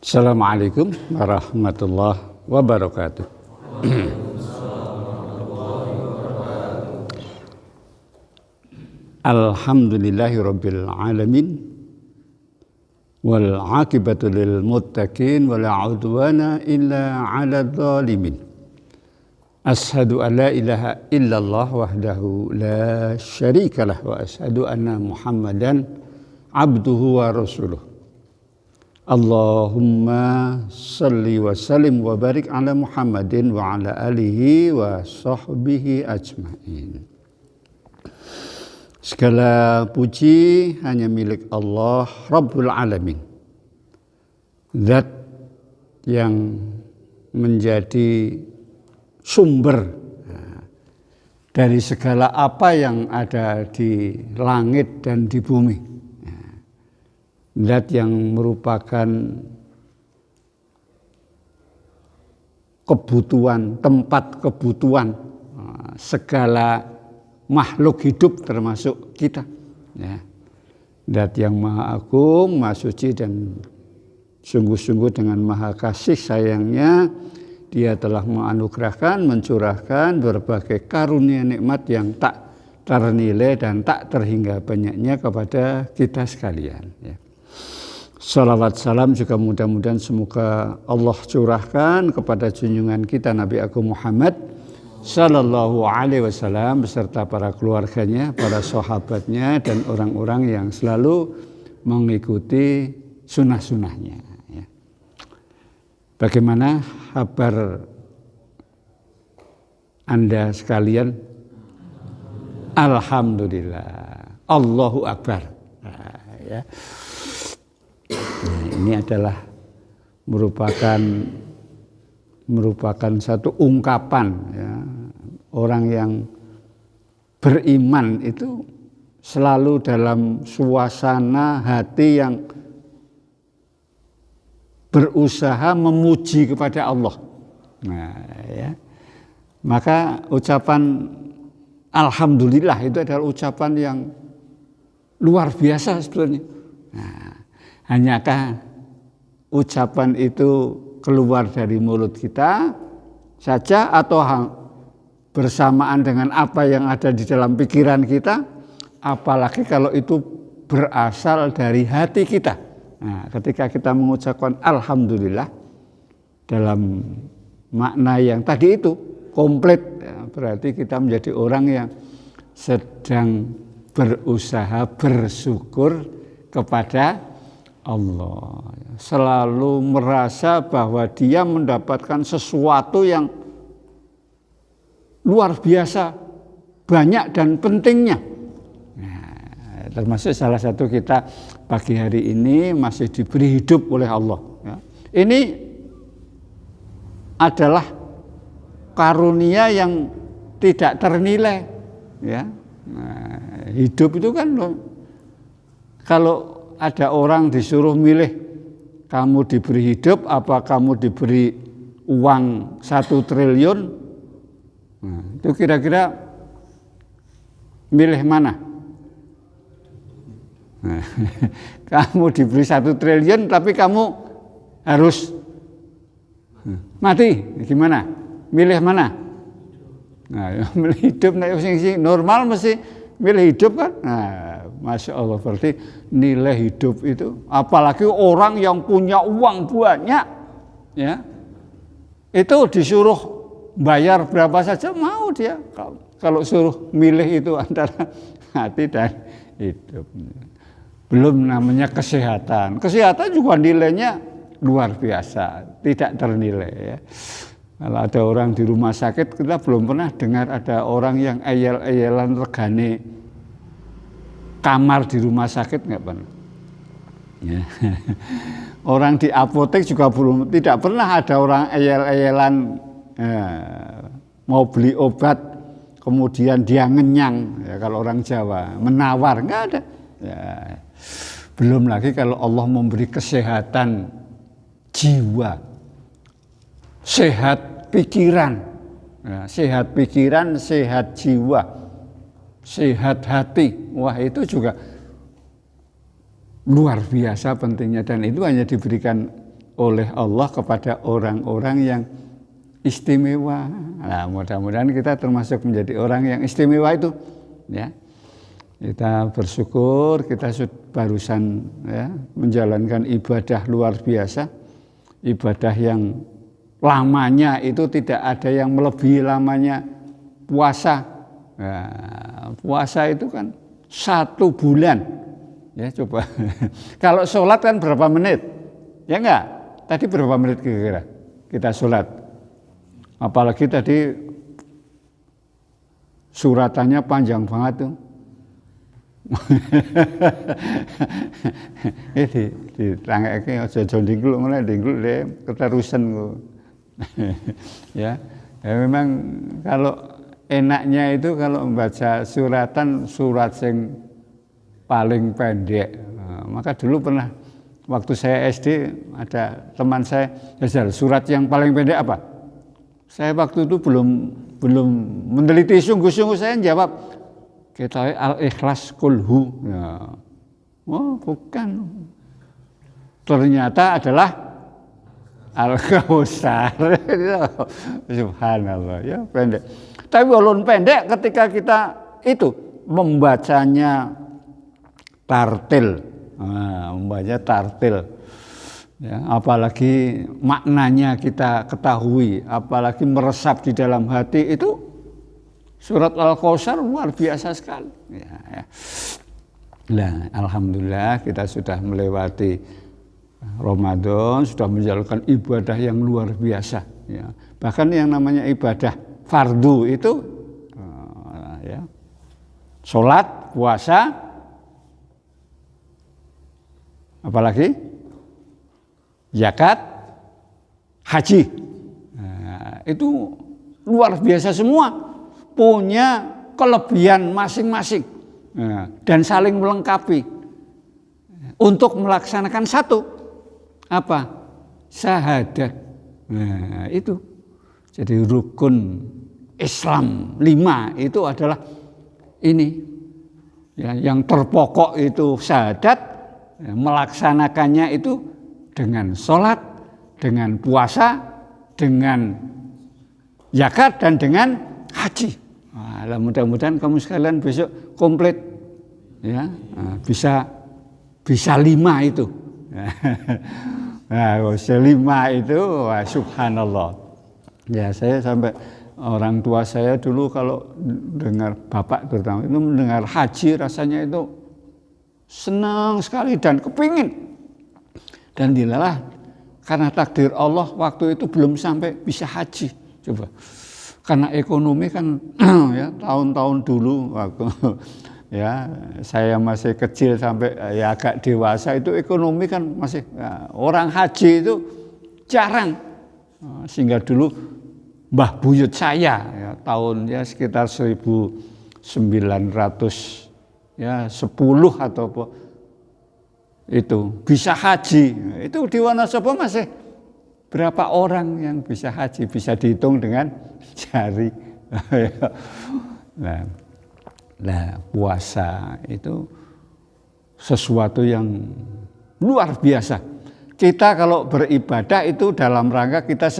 Assalamualaikum warahmatullahi wabarakatuh. Alhamdulillahirabbil alamin wal aqibatu lil muttaqin wala udwana illa 'alal zalimin. Ashhadu an la ilaha illallah wahdahu la syarikalah wa ashhadu anna Muhammadan abduhu wa rasuluh. Allahumma salli wa sallim wa barik ala Muhammadin wa ala alihi wa sahbihi ajma'in. Segala puji hanya milik Allah Rabbul Alamin, Zat yang menjadi sumber dari segala apa yang ada di langit dan di bumi. Zat yang merupakan kebutuhan, tempat kebutuhan segala makhluk hidup termasuk kita. Zat yang maha agung, maha suci, dan sungguh-sungguh dengan maha kasih sayangnya Dia telah menganugerahkan, mencurahkan berbagai karunia nikmat yang tak ternilai dan tak terhingga banyaknya kepada kita sekalian. Salawat salam juga mudah-mudahan semoga Allah curahkan kepada junjungan kita Nabi Agung Muhammad Sallallahu Alaihi Wasallam beserta para keluarganya, para sahabatnya, dan orang-orang yang selalu mengikuti sunnah-sunnahnya. Bagaimana kabar Anda sekalian? Alhamdulillah, Allahu Akbar. Ini adalah merupakan satu ungkapan, orang yang beriman itu selalu dalam suasana hati yang berusaha memuji kepada Allah. Maka ucapan Alhamdulillah itu adalah ucapan yang luar biasa sebetulnya. Hanyakah ucapan itu keluar dari mulut kita saja atau bersamaan dengan apa yang ada di dalam pikiran kita, apalagi kalau itu berasal dari hati kita. Ketika kita mengucapkan Alhamdulillah dalam makna yang tadi itu komplit, berarti kita menjadi orang yang sedang berusaha bersyukur kepada Allah, selalu merasa bahwa dia mendapatkan sesuatu yang luar biasa banyak dan pentingnya. Termasuk salah satu kita pagi hari ini masih diberi hidup oleh Allah. Ini adalah karunia yang tidak ternilai. Hidup itu kan kalau ada orang disuruh milih, kamu diberi hidup apa kamu diberi uang 1 triliun, itu kira-kira milih mana? Kamu diberi 1 triliun tapi kamu harus mati, gimana? Milih mana? Milih hidup, normal mesti milih hidup kan? Masya Allah, berarti nilai hidup itu, apalagi orang yang punya uang banyak, itu disuruh bayar berapa saja mau dia. Kalau suruh milih itu antara hati dan hidup. Belum namanya kesehatan. Kesehatan juga nilainya luar biasa, tidak ternilai. Kalau ada orang di rumah sakit, kita belum pernah dengar ada orang yang eyel-eyelan regane kamar di rumah sakit, nggak pernah. Orang di apotek juga tidak pernah ada orang eyel-eyelan mau beli obat kemudian dia ngenyang, kalau orang Jawa menawar, nggak ada. Belum lagi kalau Allah memberi kesehatan jiwa, sehat pikiran, sehat jiwa, sehat hati. Wah, itu juga luar biasa pentingnya, dan itu hanya diberikan oleh Allah kepada orang-orang yang istimewa. Nah, mudah-mudahan kita termasuk menjadi orang yang istimewa itu, ya. Kita bersyukur kita barusan ya menjalankan ibadah luar biasa, ibadah yang lamanya itu tidak ada yang melebihi lamanya puasa. Nah, puasa itu kan 1 bulan, ya coba. Kalau sholat kan berapa menit, ya enggak? Tadi berapa menit kira-kira kita sholat? Apalagi tadi suratannya panjang banget tuh. Di tangeke aja dingkluk ngene dingkluk keterusan kok. Ya memang kalau enaknya itu kalau membaca suratan surat yang paling pendek. Nah, maka dulu pernah waktu saya SD ada teman saya, "Jajal, surat yang paling pendek apa?" Saya waktu itu belum meneliti sungguh-sungguh, saya jawab kita Al-Ikhlas Kulhu. Ya. Oh, bukan. Ternyata adalah Al-Kautsar. Subhanallah, ya pendek. Tapi walaupun pendek ketika kita itu membacanya tartil. Nah, membacanya tartil. Ya, apalagi maknanya kita ketahui, apalagi meresap di dalam hati itu surat Al-Kautsar luar biasa sekali. Ya. Nah, alhamdulillah kita sudah melewati Ramadan, sudah menjalankan ibadah yang luar biasa. Ya. Bahkan yang namanya ibadah fardu itu, ya, sholat, puasa, apalagi zakat, haji. Nah, itu luar biasa semua. Punya kelebihan masing-masing dan saling melengkapi untuk melaksanakan satu apa? Syahadat. Nah, itu jadi rukun Islam 5 itu adalah ini ya, yang terpokok itu syahadat, ya, melaksanakannya itu dengan sholat, dengan puasa, dengan zakat dan dengan haji. Nah, mudah-mudahan kamu sekalian besok komplit, ya, bisa 5 itu. Nah, 5 itu, wah, subhanallah. Ya, saya sampai orang tua saya dulu kalau dengar bapak terutama itu mendengar haji rasanya itu senang sekali dan kepingin. Dan dilalah karena takdir Allah waktu itu belum sampai bisa haji. Coba. Karena ekonomi kan ya tahun-tahun dulu waktu ya saya masih kecil sampai ya agak dewasa itu ekonomi kan masih ya, orang haji itu jarang, sehingga dulu mbah buyut saya ya tahun ya sekitar 1900 ya 10 atau apa itu bisa haji. Itu di Wonosobo masih berapa orang yang bisa haji, bisa dihitung dengan jari. Nah, puasa itu sesuatu yang luar biasa. Kita kalau beribadah itu dalam rangka kita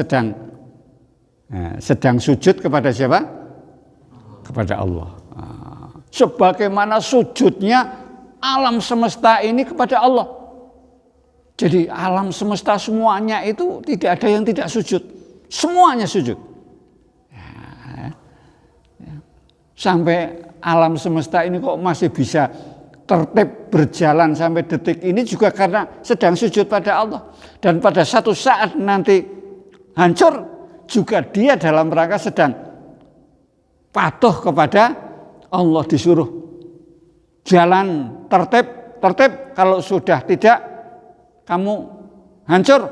sedang sujud kepada siapa? Kepada Allah. Sebagaimana sujudnya alam semesta ini kepada Allah. Jadi alam semesta semuanya itu tidak ada yang tidak sujud. Semuanya sujud. Ya. Sampai alam semesta ini kok masih bisa tertib berjalan sampai detik ini juga karena sedang sujud pada Allah. Dan pada satu saat nanti hancur juga dia dalam rangka sedang patuh kepada Allah, disuruh jalan tertib. Kalau sudah tidak kamu hancur.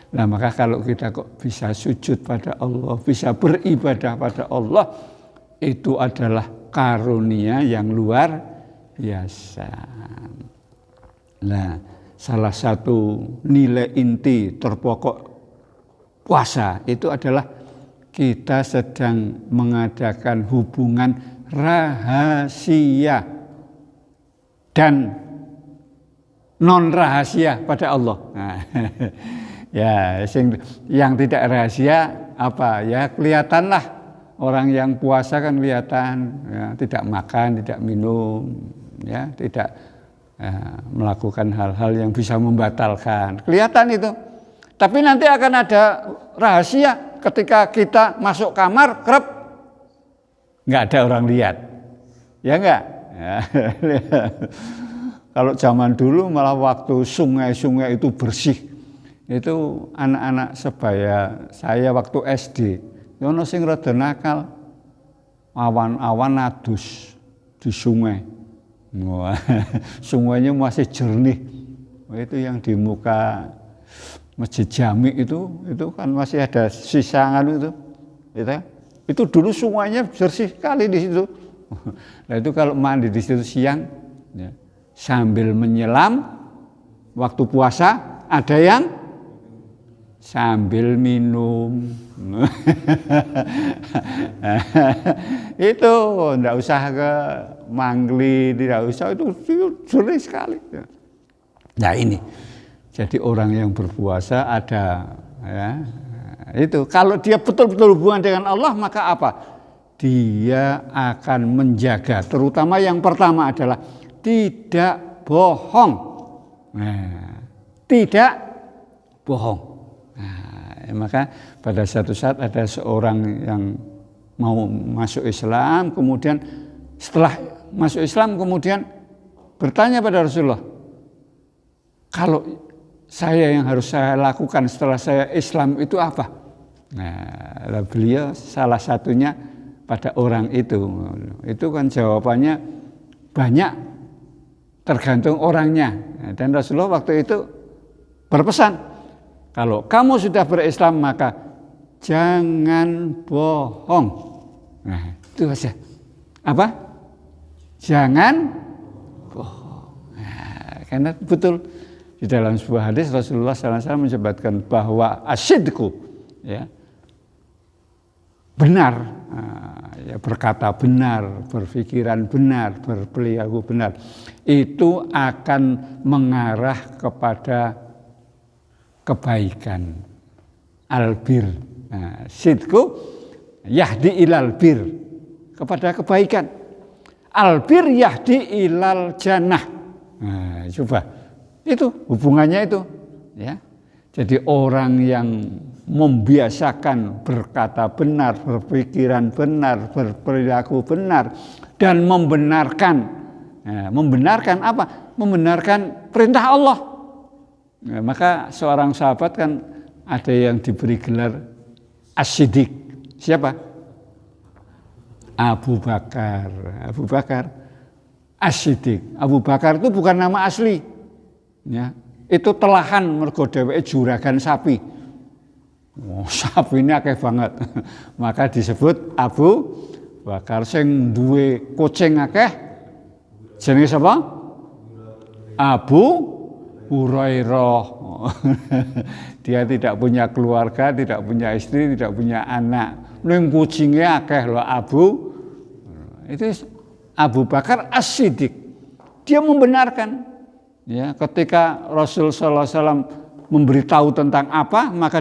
Nah, maka kalau kita kok bisa sujud pada Allah, bisa beribadah pada Allah, itu adalah karunia yang luar biasa. Nah, salah satu nilai inti terpokok puasa itu adalah kita sedang mengadakan hubungan rahasia dan non rahasia pada Allah. Nah, ya, yang tidak rahasia apa? Ya kelihatanlah orang yang puasa kan kelihatan, ya, tidak makan, tidak minum, ya, tidak melakukan hal-hal yang bisa membatalkan. Kelihatan itu. Tapi nanti akan ada rahasia ketika kita masuk kamar, krep, nggak ada orang lihat, ya nggak? Ya. Kalau zaman dulu malah waktu sungai-sungai itu bersih, itu anak-anak sebaya saya waktu SD, yono sing rada nakal, awan-awan adus di sungai, sungainya masih jernih, itu yang di muka Masjid Jami itu kan masih ada sisangan itu, itu dulu sungainya bersih sekali di situ. Nah itu kalau mandi di situ siang, ya, sambil menyelam, waktu puasa ada yang sambil minum. Itu enggak usah ke mangli, tidak usah, itu jernih sekali. Nah ini. Jadi orang yang berpuasa ada, ya, itu kalau dia betul-betul hubungan dengan Allah maka apa? Dia akan menjaga, terutama yang pertama adalah tidak bohong. Nah, tidak bohong. Nah, maka pada satu saat ada seorang yang mau masuk Islam, kemudian setelah masuk Islam kemudian bertanya pada Rasulullah, kalau saya yang harus saya lakukan setelah saya Islam itu apa? Nah, beliau salah satunya pada orang itu kan jawabannya banyak, tergantung orangnya. Dan Rasulullah waktu itu berpesan, kalau kamu sudah berislam maka jangan bohong. Nah, itu saja. Apa? Jangan bohong. Nah, karena betul. Di dalam sebuah hadis Rasulullah SAW menyebutkan bahwa asyidku, ya, benar, ya, berkata benar, berpikiran benar, berperilaku benar, itu akan mengarah kepada kebaikan, albir. Nah, sidku yahdi ilal bir, kepada kebaikan. Albir yahdi ilal jannah. Nah, coba. Itu hubungannya itu, ya. Jadi orang yang membiasakan berkata benar, berpikiran benar, berperilaku benar, dan membenarkan, ya, membenarkan apa? Membenarkan perintah Allah. Ya, maka seorang sahabat kan ada yang diberi gelar As-Siddiq. Siapa? Abu Bakar. Abu Bakar As-Siddiq. Abu Bakar itu bukan nama asli. Ya, itu telahan mergo dheweke juragan sapi. Oh, sapi ini akeh banget. Maka disebut Abu Bakar. Sing duwe kucing akeh jenenge sapa? Abu Hurairah. Dia tidak punya keluarga, tidak punya istri, tidak punya anak. Ning kucinge akeh lho Abu. Itu Abu Bakar As-Siddiq. Dia membenarkan. Ya, ketika Rasul sallallahu alaihi wasallam memberitahu tentang apa, maka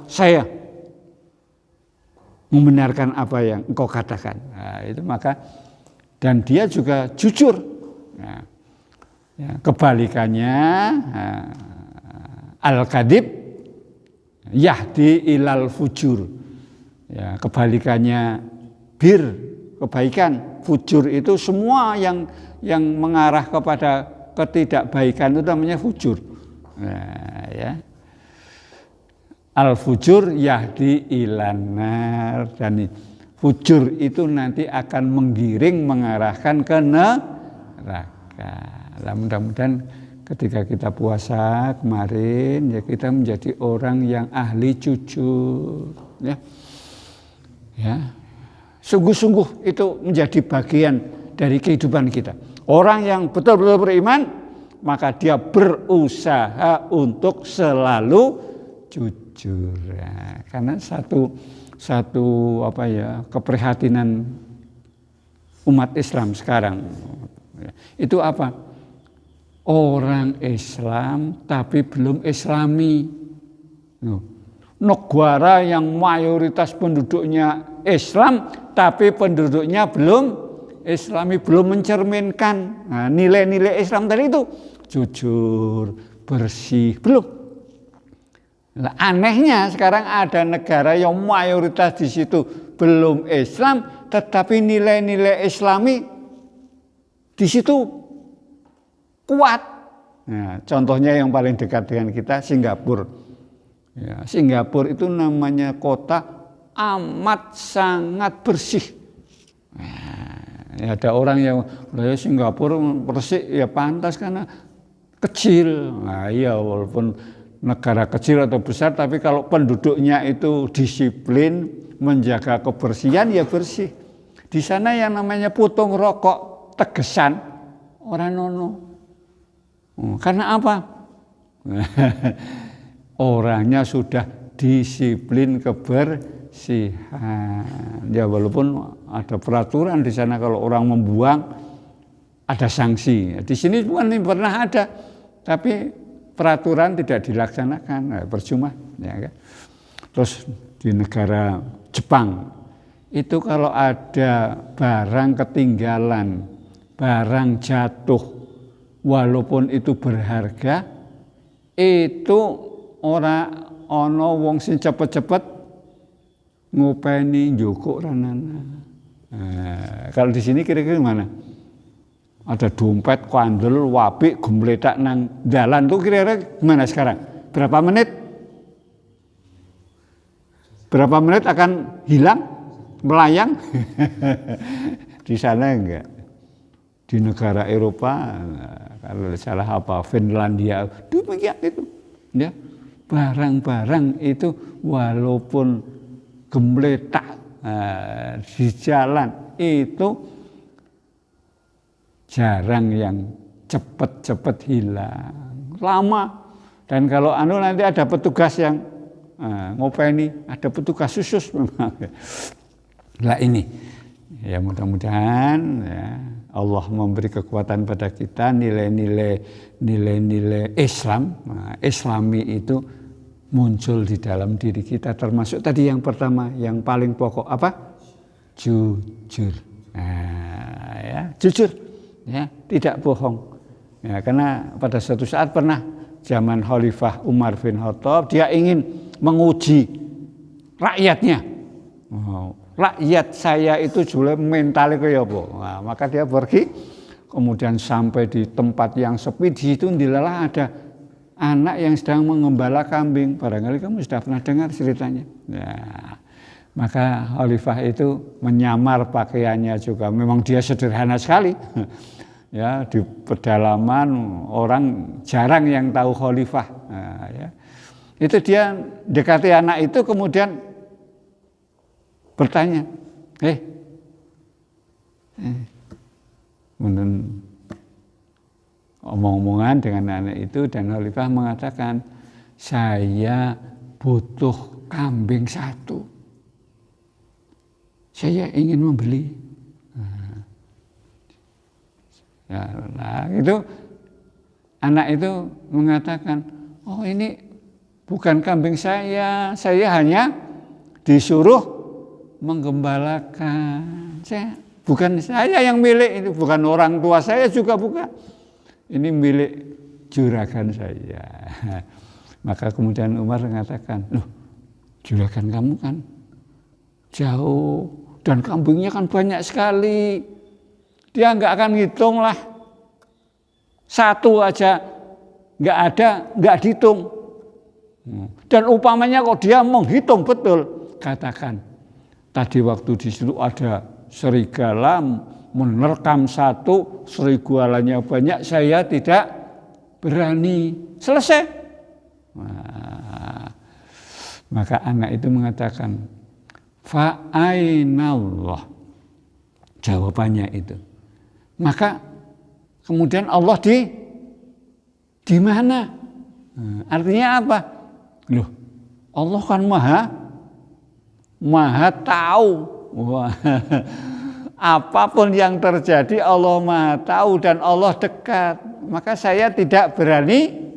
saya membenarkan apa yang engkau katakan. Nah, itu maka dan dia juga jujur. Nah, ya, kebalikannya al-kadhib yahdi ilal fujur. Ya, kebalikannya bir, kebaikan, fujur itu semua yang mengarah kepada ketidakbaikan itu namanya fujur. Nah, ya. Al-fujur yahdi ilanar, dan fujur itu nanti akan menggiring, mengarahkan ke neraka. Nah, mudah-mudahan ketika kita puasa kemarin ya kita menjadi orang yang ahli jujur, ya. Ya. Sungguh-sungguh itu menjadi bagian dari kehidupan kita. Orang yang betul-betul beriman, maka dia berusaha untuk selalu jujur. Ya, karena satu apa ya, keprihatinan umat Islam sekarang itu apa? orang Islam tapi belum Islami. Negara yang mayoritas penduduknya Islam tapi penduduknya belum Islami, belum mencerminkan nilai-nilai Islam tadi itu, jujur, bersih, belum. Nah, anehnya sekarang ada negara yang mayoritas di situ belum Islam tetapi nilai-nilai Islami di situ kuat. Nah, contohnya yang paling dekat dengan kita, Singapura. Ya, Singapura itu namanya kota amat sangat bersih. Nah, ya ada orang yang Singapura bersih, ya pantas karena kecil. Nah, iya walaupun negara kecil atau besar, tapi kalau penduduknya itu disiplin menjaga kebersihan, ya bersih. Di sana yang namanya putung rokok tegesan orang nono. Karena apa? Orangnya sudah disiplin kebersihan. Ya walaupun ada peraturan di sana kalau orang membuang ada sanksi. Di sini bukan pernah ada, tapi peraturan tidak dilaksanakan, percuma. Ya kan? Terus di negara Jepang itu kalau ada barang ketinggalan, barang jatuh, walaupun itu berharga, itu ora ana wong sing cepet-cepet ngopeni njukuk ranana. Kalau di sini kira-kira mana? Ada dompet, kandel, wapik, gembletak nang jalan tuh kira-kira gimana sekarang? Berapa menit? Berapa menit akan hilang, melayang? Di sana enggak. Di negara Eropa, kalau salah apa, Finlandia, demikian itu. Ya. Barang-barang itu walaupun gembletak di jalan itu jarang yang cepat-cepat hilang, lama. Dan kalau nanti ada petugas yang ngopeni, ada petugas khusus memang. Lah ini, ya mudah-mudahan ya, Allah memberi kekuatan pada kita nilai-nilai Islam, Islami itu muncul di dalam diri kita, termasuk tadi yang pertama, yang paling pokok apa? Jujur. Ya, jujur, ya, tidak bohong. Ya, karena pada suatu saat pernah zaman Khalifah Umar bin Khattab, dia ingin menguji rakyatnya. Rakyat saya itu juga mentalnya kayak apa? Nah, maka dia pergi, kemudian sampai di tempat yang sepi, di situ dilalah ada anak yang sedang mengembala kambing. Barangkali kamu sudah pernah dengar ceritanya. Nah, maka Khalifah itu menyamar pakaiannya juga. Memang dia sederhana sekali. Ya, di pedalaman orang jarang yang tahu Khalifah. Nah, ya. Itu dia dekati anak itu kemudian bertanya, omong-omongan dengan anak itu, dan Khalifah mengatakan, saya butuh kambing 1. Saya ingin membeli. Nah, itu anak itu mengatakan, oh ini bukan kambing saya hanya disuruh menggembalakan. Bukan saya yang milik, itu bukan orang tua saya juga bukan. Ini milik juragan saya. Maka kemudian Umar mengatakan, loh, juragan kamu kan jauh dan kambingnya kan banyak sekali. Dia nggak akan ngitung lah. 1 aja nggak ada, nggak dihitung. Dan umpamanya kok dia menghitung betul, katakan, tadi waktu di situ ada serigala menerkam 1, serigalanya banyak, saya tidak berani. Selesai. Nah, maka anak itu mengatakan, fa'ainallah. Jawabannya itu. Maka kemudian Allah di mana? Artinya apa? Loh, Allah kan maha tahu. Wah, apapun yang terjadi Allah maha tahu dan Allah dekat. maka saya tidak berani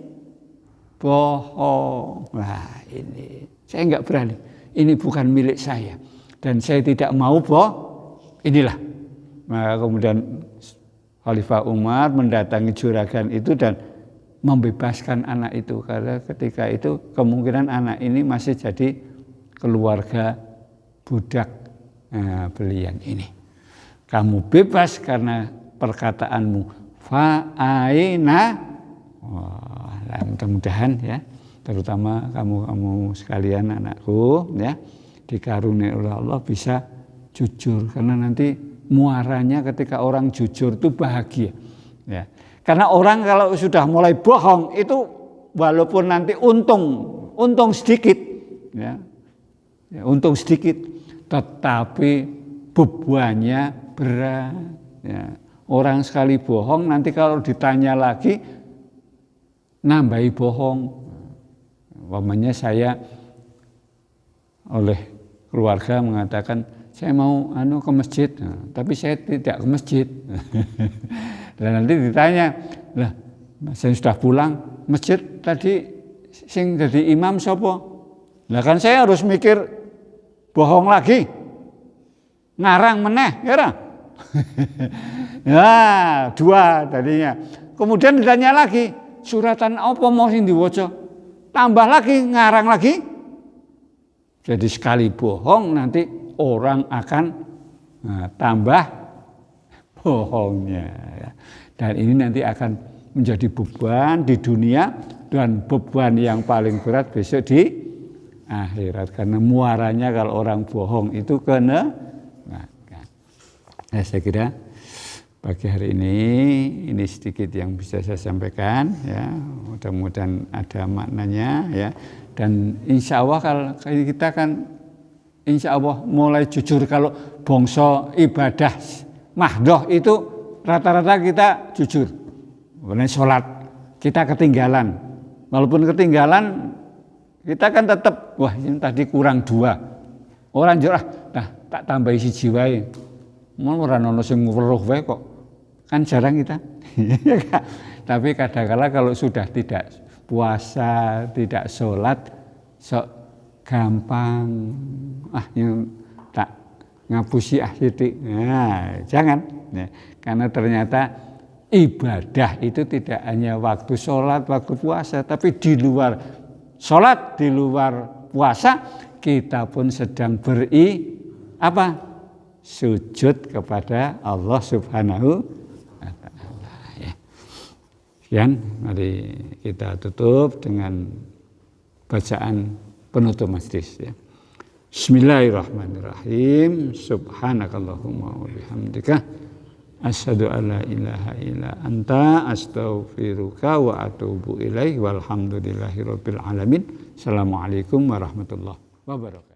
bohong. Nah ini, saya nggak berani. Ini bukan milik saya. Dan saya tidak mau inilah. Maka kemudian Khalifah Umar mendatangi juragan itu dan membebaskan anak itu. Karena ketika itu kemungkinan anak ini masih jadi keluarga budak belian ini. Kamu bebas karena perkataanmu. Fa'aina. Wah, mudah-mudahan ya, terutama kamu sekalian anakku ya, dikaruniai oleh Allah bisa jujur, karena nanti muaranya ketika orang jujur itu bahagia ya. Karena orang kalau sudah mulai bohong itu walaupun nanti untung sedikit ya, untung sedikit, tetapi bebannya berat ya. Orang sekali bohong nanti kalau ditanya lagi nambahi bohong. Umpamanya saya oleh keluarga mengatakan saya mau ke masjid, tapi saya tidak ke masjid. Dan nanti ditanya, lah saya sudah pulang, masjid tadi sing jadi imam sapa? Lah kan saya harus mikir bohong lagi, ngarang meneh, ya. Ya, dua tadinya. Kemudian ditanya lagi, suratan apa mau sing diwaca? Tambah lagi, ngarang lagi. Jadi sekali bohong nanti orang akan tambah bohongnya. Dan ini nanti akan menjadi beban di dunia dan beban yang paling berat besok di akhirat. Karena muaranya kalau orang bohong itu kena. Saya kira pagi hari ini sedikit yang bisa saya sampaikan ya, mudah-mudahan ada maknanya ya. Dan insya Allah kalau kita kan insya Allah mulai jujur, kalau bangsa ibadah mahdoh itu rata-rata kita jujur. Kemudian sholat kita ketinggalan, walaupun ketinggalan kita kan tetap wah ini tadi kurang 2 orang jurah, nah tak tambahi siji wae. Mau ora ono sing weruh wae kok. Kan jarang kita. Tapi kadang-kala kalau sudah tidak puasa, tidak sholat, sok gampang. Yang tak ngapusi titik. Nah, jangan. Nah, karena ternyata ibadah itu tidak hanya waktu sholat, waktu puasa, tapi di luar sholat, di luar puasa, kita pun sedang sujud kepada Allah Subhanahu wa Ta'ala ya. Sekian, mari kita tutup dengan bacaan penutup majlis ya. Bismillahirrahmanirrahim. Subhanakallahumma wa bihamdika asyhadu an la ilaha illa anta astaghfiruka wa atubu ilaik walhamdulillahirabbil alamin. Assalamualaikum warahmatullahi wabarakatuh.